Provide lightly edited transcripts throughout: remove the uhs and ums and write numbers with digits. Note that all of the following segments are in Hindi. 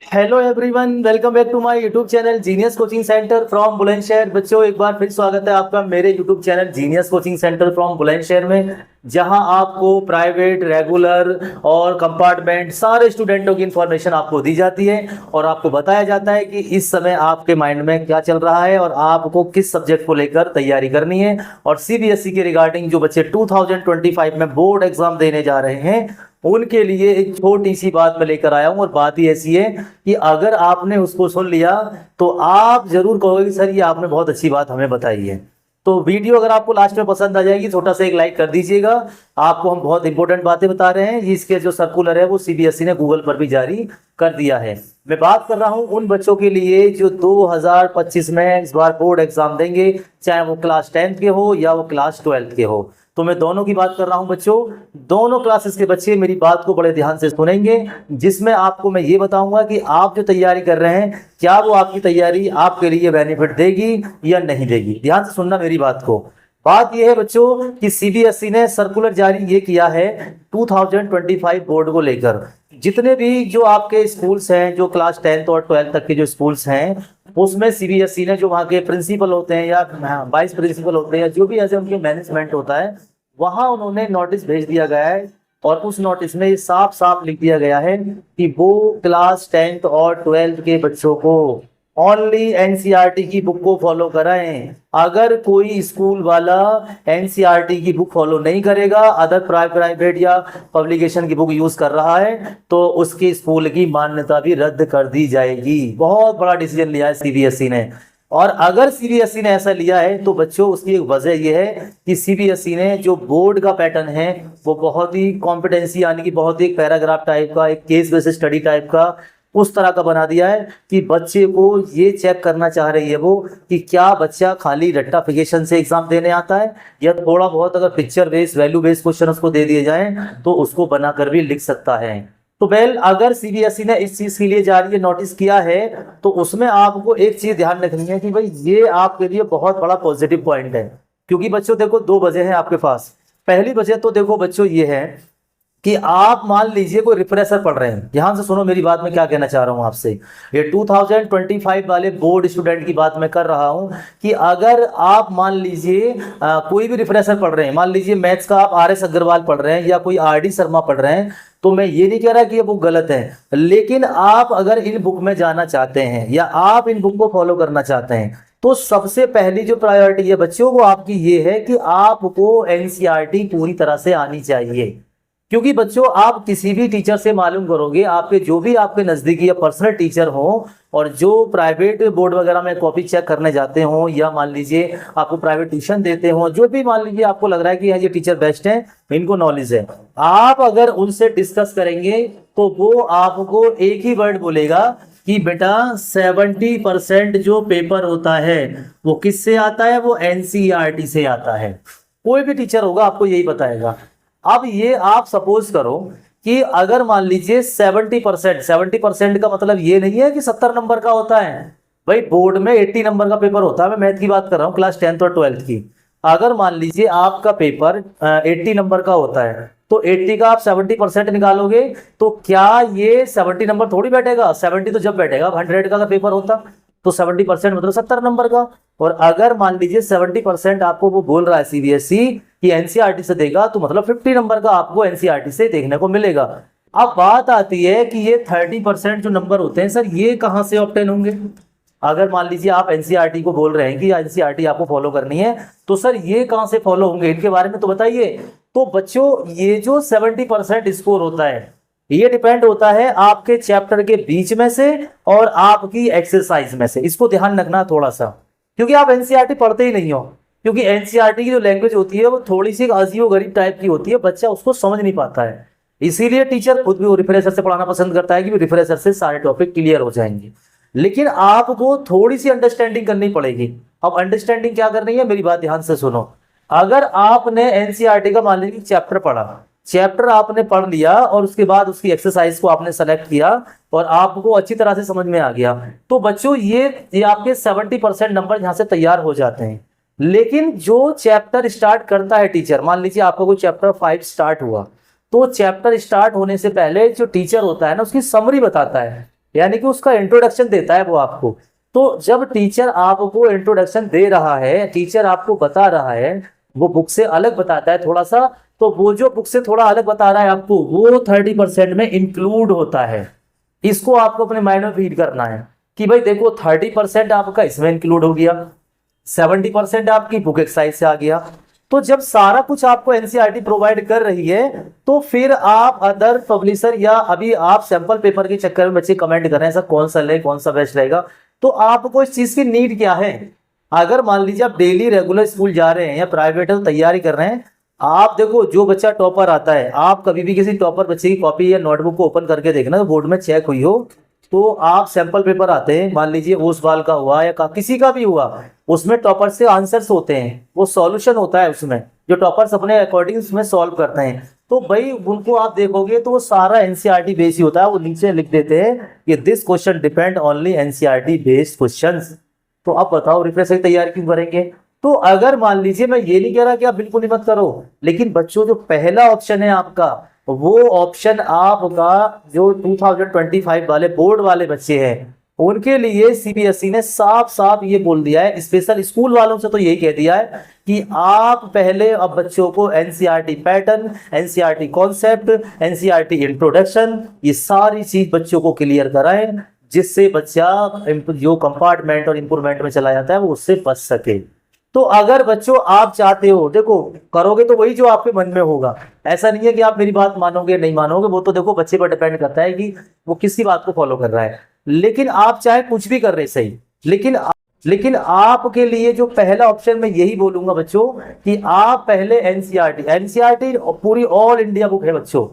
Hello everyone, welcome back to my YouTube channel Genius Coaching Centre from Bulandshahr. बच्चों, एक बार फिर स्वागत है आपका मेरे YouTube channel Genius Coaching Centre from Bulandshahr में, जहां आपको प्राइवेट, रेगुलर और कंपार्टमेंट सारे स्टूडेंटों की इंफॉर्मेशन आपको दी जाती है और आपको बताया जाता है कि इस समय आपके माइंड में क्या चल रहा है और आपको किस सब्जेक्ट को लेकर तैयारी करनी है। और सीबीएसई के रिगार्डिंग जो बच्चे 2025 में बोर्ड एग्जाम देने जा रहे हैं उनके लिए एक छोटी सी बात मैं लेकर आया हूं। और बात ही ऐसी है कि अगर आपने उसको सुन लिया तो आप जरूर कहोगे कि सर ये आपने बहुत अच्छी बात हमें बताई है। तो वीडियो अगर आपको लास्ट में पसंद आ जाएगी, छोटा सा एक लाइक कर दीजिएगा। आपको हम बहुत इंपॉर्टेंट बातें बता रहे हैं। इसके जो सर्कुलर है वो सीबीएसई ने गूगल पर भी जारी कर दिया है। मैं बात कर रहा हूं उन बच्चों के लिए जो 2025 में इस बार बोर्ड एग्जाम देंगे, चाहे वो क्लास 10th के हो या वो क्लास 12th के हो। तो मैं दोनों की बात कर रहा हूं बच्चों। दोनों क्लासेस के बच्चे मेरी बात को बड़े ध्यान से सुनेंगे, जिसमें आपको मैं ये बताऊंगा कि आप जो तैयारी कर रहे हैं क्या वो आपकी तैयारी आपके लिए बेनिफिट देगी या नहीं देगी। ध्यान से सुनना मेरी बात को। बात यह है बच्चों कि सीबीएसई ने सर्कुलर जारी ये किया है 2025 बोर्ड को लेकर। जितने भी जो आपके स्कूल्स हैं, जो क्लास 10th और 12th तक के जो स्कूल्स हैं, उसमें सीबीएसई ने जो वहाँ के प्रिंसिपल होते हैं या वाइस प्रिंसिपल होते हैं या जो भी ऐसे उनके मैनेजमेंट होता है, वहां उन्होंने नोटिस भेज दिया गया है। और उस नोटिस में ये साफ साफ लिख दिया गया है कि वो क्लास 10th और 12th के बच्चों को ओनली एनसीईआरटी की बुक को फॉलो कराएं। अगर कोई स्कूल वाला एनसीईआरटी की बुक फॉलो नहीं करेगा, अदर प्राइवेट या पब्लिकेशन की बुक यूज कर रहा है, तो उसके स्कूल की मान्यता भी रद्द कर दी जाएगी। बहुत बड़ा डिसीजन लिया है सीबीएसई ने। और अगर सीबीएसई ने ऐसा लिया है तो बच्चों उसकी एक वजह यह है कि सीबीएसई ने जो बोर्ड का पैटर्न है वो बहुत ही कॉम्पिटेंसी यानी कि बहुत ही पैराग्राफ टाइप का, एक केस बेस्ड स्टडी टाइप का उस तरह का बना दिया है कि बच्चे को ये चेक करना चाह रही है वो कि क्या बच्चा खाली रट्टाफिकेशन से एग्जाम देने आता है या थोड़ा बहुत अगर picture based, value based question उसको दे दिए जाएं तो उसको बनाकर भी लिख सकता है। तो वेल, अगर सीबीएसई ने इस चीज के लिए जारी नोटिस किया है तो उसमें आपको एक चीज ध्यान रखनी है कि भाई ये आपके लिए बहुत बड़ा पॉजिटिव पॉइंट है। क्योंकि बच्चों देखो, दो वजह है आपके पास। पहली वजह तो देखो बच्चों ये है कि आप मान लीजिए कोई रिफ्रेशर पढ़ रहे हैं। ध्यान से सुनो मेरी बात, मैं क्या कहना चाह रहा हूं आपसे। ये 2025 वाले बोर्ड स्टूडेंट की बात मैं कर रहा हूं कि अगर आप मान लीजिए कोई भी रिफ्रेशर पढ़ रहे हैं, मान लीजिए मैथ्स का आप आर एस अग्रवाल पढ़ रहे हैं या कोई आर डी शर्मा पढ़ रहे हैं, तो मैं ये नहीं कह रहा कि ये बुक गलत है, लेकिन आप अगर इन बुक में जाना चाहते हैं या आप इन बुक को फॉलो करना चाहते हैं तो सबसे पहली जो प्रायोरिटी है बच्चों वो आपकी ये है कि आपको एनसीईआरटी पूरी तरह से आनी चाहिए। क्योंकि बच्चों आप किसी भी टीचर से मालूम करोगे, आपके जो भी आपके नज़दीकी या पर्सनल टीचर हो और जो प्राइवेट बोर्ड वगैरह में कॉपी चेक करने जाते हो या मान लीजिए आपको प्राइवेट ट्यूशन देते हो, जो भी मान लीजिए आपको लग रहा है कि ये टीचर बेस्ट है, इनको नॉलेज है, आप अगर उनसे डिस्कस करेंगे तो वो आपको एक ही वर्ड बोलेगा कि बेटा 70% जो पेपर होता है वो किससे आता है, वो एनसीईआरटी से आता है। कोई भी टीचर होगा आपको यही बताएगा। अब ये आप सपोज करो कि अगर मान लीजिए 70% का मतलब ये नहीं है कि 70 नंबर का होता है। भाई बोर्ड में 80 नंबर का पेपर होता है। मैं मैथ की बात कर रहा हूँ, क्लास 10th और 12th की। अगर मान लीजिए आपका पेपर 80 नंबर का होता है तो 80 का आप 70% निकालोगे तो क्या ये 70 नंबर थोड़ी बैठेगा। 70 तो जब बैठेगा 100 का पेपर होता, तो 70% मतलब 70 नंबर का। और अगर मान लीजिए 70% आपको वो बोल रहा है सीबीएसई कि एनसीईआरटी से देगा, तो मतलब 50 नंबर का आपको एनसीईआरटी से देखने को मिलेगा। अब बात आती है कि ये 30% जो नंबर होते हैं सर, ये कहां से ऑब्टेन होंगे। अगर मान लीजिए आप एनसीईआरटी को बोल रहे हैं कि एनसीईआरटी आपको फॉलो करनी है, तो सर ये कहां से फॉलो होंगे, इनके बारे में तो बताइए। तो बच्चों ये जो 70% स्कोर होता है ये डिपेंड होता है आपके चैप्टर के बीच में से और आपकी एक्सरसाइज में से। इसको ध्यान रखना थोड़ा सा, क्योंकि आप एनसीईआरटी पढ़ते ही नहीं हो। क्योंकि एनसीईआरटी की जो लैंग्वेज होती है वो थोड़ी सी अजीब गरीब टाइप की होती है, बच्चा उसको समझ नहीं पाता है। इसीलिए टीचर खुद भी वो रिफ्रेशर से पढ़ाना पसंद करता है कि रिफ्रेशर से सारे टॉपिक क्लियर हो जाएंगे। लेकिन आपको थोड़ी सी अंडरस्टैंडिंग करनी पड़ेगी। अब अंडरस्टैंडिंग क्या करनी है, मेरी बात ध्यान से सुनो। अगर आपने एनसीईआरटी का मान लीजिए चैप्टर पढ़ा, चैप्टर आपने पढ़ लिया और उसके बाद उसकी एक्सरसाइज को आपने सेलेक्ट किया और आपको अच्छी तरह से समझ में आ गया, तो बच्चों ये आपके 70% नंबर यहाँ से तैयार हो जाते हैं। लेकिन जो चैप्टर स्टार्ट करता है टीचर, मान लीजिए आपका कोई चैप्टर 5 स्टार्ट हुआ, तो चैप्टर स्टार्ट होने से पहले जो टीचर होता है ना उसकी समरी बताता है। यानी कि उसका इंट्रोडक्शन देता है वो आपको। तो जब टीचर आपको इंट्रोडक्शन दे रहा है, टीचर आपको बता रहा है, वो बुक से अलग बताता है थोड़ा सा, तो वो जो बुक से थोड़ा अलग बता रहा है आपको, वो 30% में इंक्लूड होता है। इसको आपको अपने माइंड में फीड करना है कि भाई देखो 30% आपका इसमें इंक्लूड हो गया, 70% आपकी बुक एक्सरसाइज से आ गया। तो जब सारा कुछ आपको एनसीईआरटी प्रोवाइड कर रही है, तो फिर आप अदर पब्लिशर या अभी आप सैंपल पेपर के चक्कर में बच्चे कमेंट कर रहे हैं सर कौन सा ले, कौन सा बेस्ट रहेगा, तो आपको इस चीज की नीड क्या है। अगर मान लीजिए आप डेली रेगुलर स्कूल जा रहे हैं या प्राइवेट तैयारी कर रहे हैं, आप देखो जो बच्चा टॉपर आता है, आप कभी भी किसी टॉपर बच्चे की कॉपी या नोटबुक को ओपन करके देखना, तो बोर्ड में चेक हुई हो, तो आप सैंपल पेपर आते हैं, मान लीजिए ओसवाल का हुआ या किसी का भी हुआ, उसमें टॉपर से आंसर्स होते हैं, वो सॉल्यूशन होता है उसमें, जो टॉपर्स अपने अकॉर्डिंग उसमें सॉल्व करते हैं। तो भाई उनको आप देखोगे तो वो सारा एनसीईआरटी बेस्ड ही होता है। वो नीचे लिख देते हैं कि this question depend only NCERT based questions. तो आप बताओ रिफ्रेश की तैयारी क्यों करेंगे। तो अगर मान लीजिए, मैं ये नहीं कह रहा कि आप बिल्कुल ही मत करो, लेकिन बच्चों जो पहला ऑप्शन है आपका, वो ऑप्शन आपका जो 2025 वाले बोर्ड वाले बच्चे हैं, उनके लिए सीबीएसई ने साफ साफ ये बोल दिया है, स्पेशल स्कूल वालों से तो यही कह दिया है कि आप पहले अब बच्चों को NCERT pattern, NCERT concept, NCERT introduction, ये सारी चीज बच्चों को क्लियर कराएं, जिससे बच्चा जो कंपार्टमेंट और इंप्रूवमेंट में चला जाता है वो उससे बच सके। तो अगर बच्चों आप चाहते हो, देखो करोगे तो वही जो आपके मन में होगा, ऐसा नहीं है कि आप मेरी बात मानोगे नहीं मानोगे, वो तो देखो बच्चे पर डिपेंड करता है कि वो किसी बात को फॉलो कर रहा है। लेकिन आप चाहे कुछ भी कर रहे सही, लेकिन आपके लिए जो पहला ऑप्शन मैं यही बोलूंगा बच्चों कि आप पहले एनसीईआरटी पूरी ऑल इंडिया बुक है बच्चों।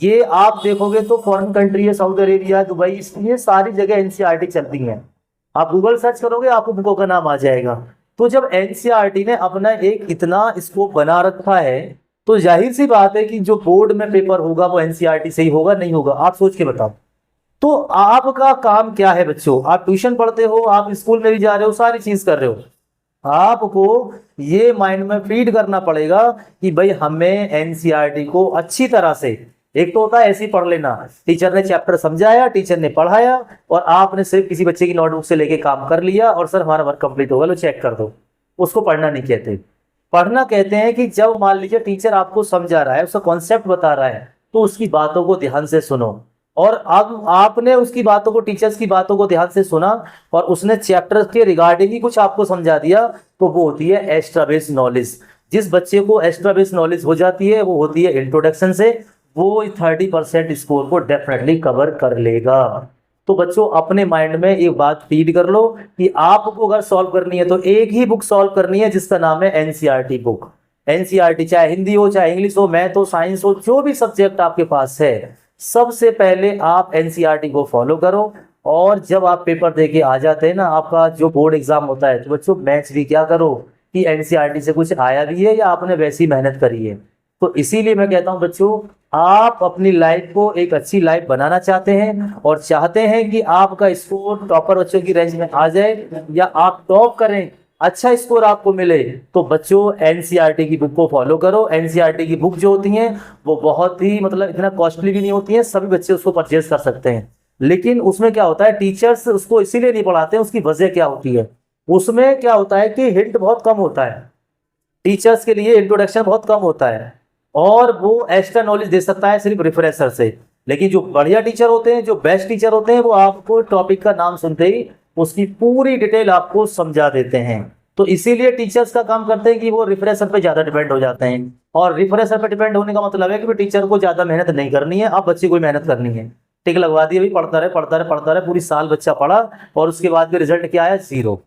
ये आप देखोगे तो फॉरेन कंट्री है, सऊदी अरेबिया, दुबई, ये सारी जगह एनसीईआरटी चलती है। आप गूगल सर्च करोगे आपको बुकों का नाम आ जाएगा। तो जब एनसीईआरटी ने अपना एक इतना स्कोप बना रखा है, तो जाहिर सी बात है कि जो बोर्ड में पेपर होगा वो एनसीईआरटी से ही होगा, नहीं होगा, आप सोच के बताओ। तो आपका काम क्या है बच्चों, आप ट्यूशन पढ़ते हो, आप स्कूल में भी जा रहे हो, सारी चीज कर रहे हो, आपको ये माइंड में फीड करना पड़ेगा कि भाई हमें एनसीईआरटी को अच्छी तरह से, एक तो होता है ऐसे ही पढ़ लेना, टीचर ने चैप्टर समझाया, टीचर ने पढ़ाया और आपने सिर्फ किसी बच्चे की नोटबुक से लेके काम कर लिया और सर हमारा वर्क कंप्लीट होगा लो चेक कर दो, उसको पढ़ना नहीं कहते। पढ़ना कहते हैं कि जब मान लीजिए टीचर आपको समझा रहा है, उसका कॉन्सेप्ट बता रहा है, तो उसकी बातों को ध्यान से सुनो। और अब आपने उसकी बातों को, टीचर्स की बातों को ध्यान से सुना और उसने चैप्टर के रिगार्डिंग ही कुछ आपको समझा दिया, तो वो होती है एक्स्ट्रा बेस नॉलेज। जिस बच्चे को एक्स्ट्रा बेस नॉलेज हो जाती है वो होती है इंट्रोडक्शन से, वो 30% स्कोर को डेफिनेटली कवर कर लेगा। तो बच्चों अपने माइंड में एक बात फीड कर लो कि आपको अगर सॉल्व करनी है तो एक ही बुक सॉल्व करनी है जिसका नाम है एनसीईआरटी बुक। एनसीईआरटी चाहे हिंदी हो, चाहे इंग्लिश हो, मैथ हो, साइंस हो, जो भी सब्जेक्ट आपके पास है, सबसे पहले आप एनसीईआरटी को फॉलो करो। और जब आप पेपर दे के आ जाते हैं ना, आपका जो बोर्ड एग्जाम होता है, तो बच्चों मैच भी क्या करो कि एनसीईआरटी से कुछ आया भी है या आपने वैसी मेहनत करी है। तो इसीलिए मैं कहता हूं बच्चों, आप अपनी लाइफ को एक अच्छी लाइफ बनाना चाहते हैं और चाहते हैं कि आपका स्कोर टॉपर बच्चों की रेंज में आ जाए या आप टॉप करें, अच्छा स्कोर आपको मिले, तो बच्चों एनसीईआरटी की बुक को फॉलो करो। एनसीईआरटी की बुक जो होती हैं वो बहुत ही मतलब इतना कॉस्टली भी नहीं होती है, सभी बच्चे उसको परचेज कर सकते हैं। लेकिन उसमें क्या होता है, टीचर्स उसको इसीलिए नहीं पढ़ाते हैं, उसकी वजह क्या होती है, उसमें क्या होता है कि हिंट बहुत कम होता है, टीचर्स के लिए इंट्रोडक्शन बहुत कम होता है और वो एक्स्ट्रा नॉलेज दे सकता है सिर्फ रिफ्रेशर से। लेकिन जो बढ़िया टीचर होते हैं, जो बेस्ट टीचर होते हैं, वो आपको टॉपिक का नाम सुनते ही उसकी पूरी डिटेल आपको समझा देते हैं। तो इसीलिए टीचर्स का काम करते हैं कि वो रिफ्रेशर पे ज्यादा डिपेंड हो जाते हैं। और रिफ्रेशर पे डिपेंड होने का मतलब है कि टीचर को ज्यादा मेहनत नहीं करनी है, अब बच्चे को मेहनत करनी है, टिक लगवा दिया, भाई पढ़ता रहे पढ़ता रहे पढ़ता रहे, पूरी साल बच्चा पढ़ा और उसके बाद भी रिजल्ट क्या आया, 0।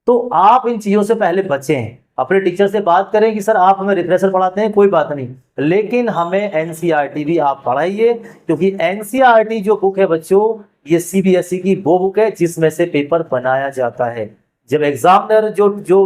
तो आप इन चीजों से पहले बचें, अपने टीचर से बात करें कि सर आप हमें रिफ्रेशर पढ़ाते हैं, कोई बात नहीं, लेकिन हमें एनसीईआरटी भी आप पढ़ाइए, क्योंकि एनसीईआरटी जो बुक है बच्चों, ये सीबीएसई की वो बुक है जिसमें से पेपर बनाया जाता है। जब एग्जामिनर जो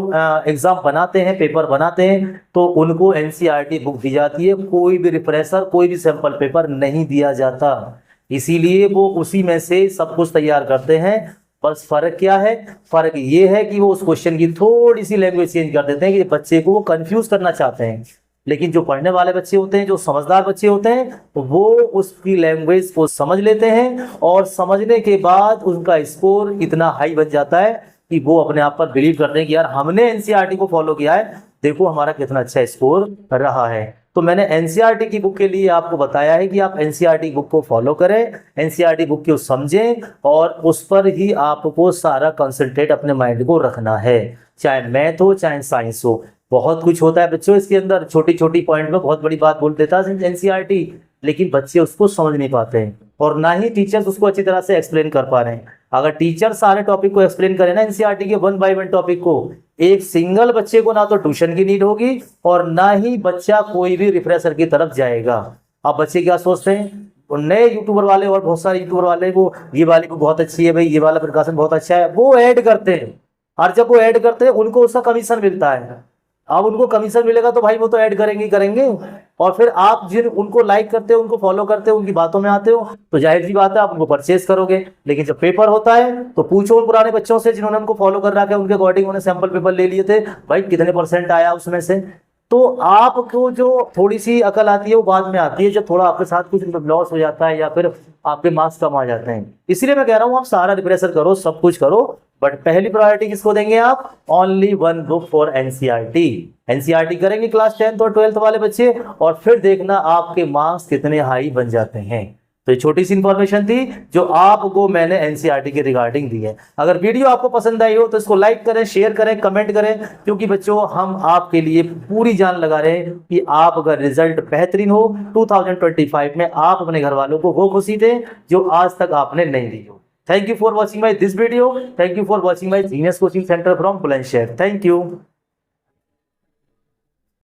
एग्जाम बनाते हैं, पेपर बनाते हैं, तो उनको एनसीईआरटी बुक दी जाती है, कोई भी रिफ्रेशर, कोई भी सैंपल पेपर नहीं दिया जाता। इसीलिए वो उसी में से सब कुछ तैयार करते हैं। बस फर्क क्या है, फर्क ये है कि वो उस क्वेश्चन की थोड़ी सी लैंग्वेज चेंज कर देते हैं कि बच्चे को वो कंफ्यूज करना चाहते हैं। लेकिन जो पढ़ने वाले बच्चे होते हैं, जो समझदार बच्चे होते हैं, वो उसकी लैंग्वेज को समझ लेते हैं और समझने के बाद उनका स्कोर इतना हाई बन जाता है कि वो अपने आप पर बिलीव करते हैं कि यार हमने एनसीईआरटी को फॉलो किया है, देखो हमारा कितना अच्छा स्कोर रहा है। तो मैंने एनसीईआरटी की बुक के लिए आपको बताया है कि आप एनसीईआरटी बुक को फॉलो करें, एनसीईआरटी बुक को समझें और उस पर ही आपको सारा कंसंट्रेट अपने माइंड को रखना है, चाहे मैथ हो चाहे साइंस हो। बहुत कुछ होता है बच्चों इसके अंदर, छोटी छोटी पॉइंट में बहुत बड़ी बात बोल देता है एनसीईआरटी, लेकिन बच्चे उसको समझ नहीं पाते हैं और ना ही टीचर्स उसको अच्छी तरह से एक्सप्लेन कर पा रहे हैं। अगर टीचर सारे टॉपिक को एक्सप्लेन करें ना एनसीईआरटी के 1 बाय 1 टॉपिक को, एक सिंगल बच्चे को ना तो ट्यूशन की नीड होगी और ना ही बच्चा कोई भी रिफ्रेशर की तरफ जाएगा। अब बच्चे क्या सोचते हैं, नए यूट्यूबर वाले और बहुत सारे यूट्यूबर वाले को ये वाली को बहुत अच्छी है भाई, ये वाला प्रकाशन बहुत अच्छा है, वो ऐड करते हैं और जब वो ऐड करते हैं उनको उसका कमीशन मिलता है। अब उनको कमीशन मिलेगा तो भाई वो तो ऐड करेंगे ही करेंगे, और फिर आप जिन उनको लाइक करते हो, उनको फॉलो करते हो, उनकी बातों में आते हो, तो जाहिर सी बात है आप उनको परचेज करोगे। लेकिन जब पेपर होता है तो पूछो उन पुराने बच्चों से जिन्होंने उनको फॉलो कर रखा है, उनके अकॉर्डिंग उन्होंने सैंपल पेपर ले लिए थे, भाई कितने % आया उसमें से। तो आपको जो थोड़ी सी अकल आती है वो बाद में आती है, जब थोड़ा आपके साथ कुछ लॉस हो जाता है या फिर आपके मार्क्स कम आ जाते हैं। इसलिए मैं कह रहा हूँ आप सारा रिप्रेशर करो, सब कुछ करो, बट पहली प्रायोरिटी किसको देंगे आप, only 1 book for NCERT. NCERT करेंगे क्लास 10th और 12th वाले बच्चे और फिर देखना आपके मार्क्स कितने हाई बन जाते हैं। तो ये छोटी सी इंफॉर्मेशन थी जो आपको मैंने एनसीईआरटी के रिगार्डिंग दी है। अगर वीडियो आपको पसंद आई हो तो इसको लाइक करें, शेयर करें, कमेंट करें, क्योंकि बच्चों हम आपके लिए पूरी जान लगा रहे हैं कि आप अगर रिजल्ट बेहतरीन हो 2025 में, आप अपने घर वालों को वो खुशी दें जो आज तक आपने नहीं दी हो। Thank you for watching my this video. Thank you for watching my Genius Coaching Center from Bulandshahr. Thank you.